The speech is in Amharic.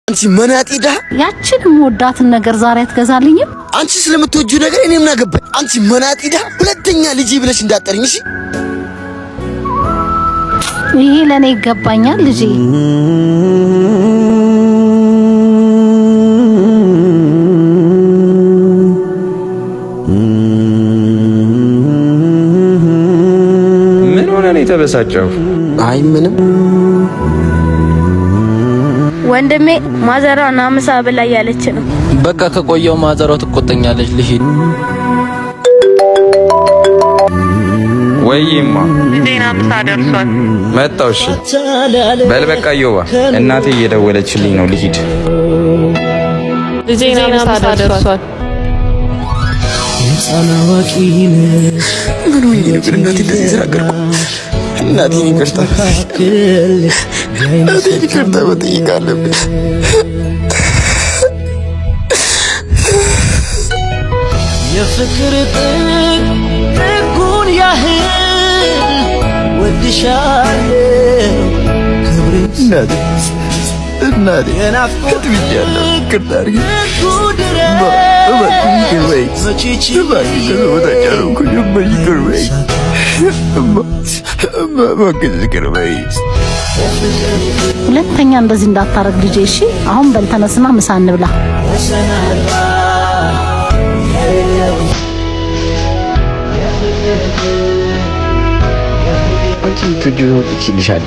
አንቺ መናጢዳ ያችን ወዳትን ነገር ዛሬ አትገዛልኝም? አንቺ ስለምትወጂው ነገር እኔ ምን አገባኝ? አንቺ መናጢዳ ሁለተኛ ልጅ ብለሽ እንዳጠሪኝ እሺ? ይሄ ለኔ ይገባኛል ልጄ። ምን ሆነ ነው የተበሳጨው? አይ ምንም ወንድሜ ማዘሯና ምሳ ብላ ያለች ነው። በቃ ከቆየው ማዘሯ ትቆጠኛለች። ልሂድ። ወይማ ዜና ምሳ ደርሷል። መጣው። እሺ በል በቃ ዮባ፣ እናቴ እየደወለችልኝ ነው። ልሂድ። ዜና ምሳ ደርሷል። ምን ሆኜ ነው ግን እናቴ እንደዚህ ተናገርኩ? እናቴ ይቅርታ መጠየቅ አለብኝ። የፍቅር ጥጉን ያህል ወድሻለሁ ክብሬ እናቴ ከትብያለሁ። ይቅርታ አድርጊ። ሁለተኛ እንደዚህ እንዳታረግ ልጄ እሺ? አሁን በል ተነስና ምሳ እንብላ። አንቺ ትጁ ይልሻል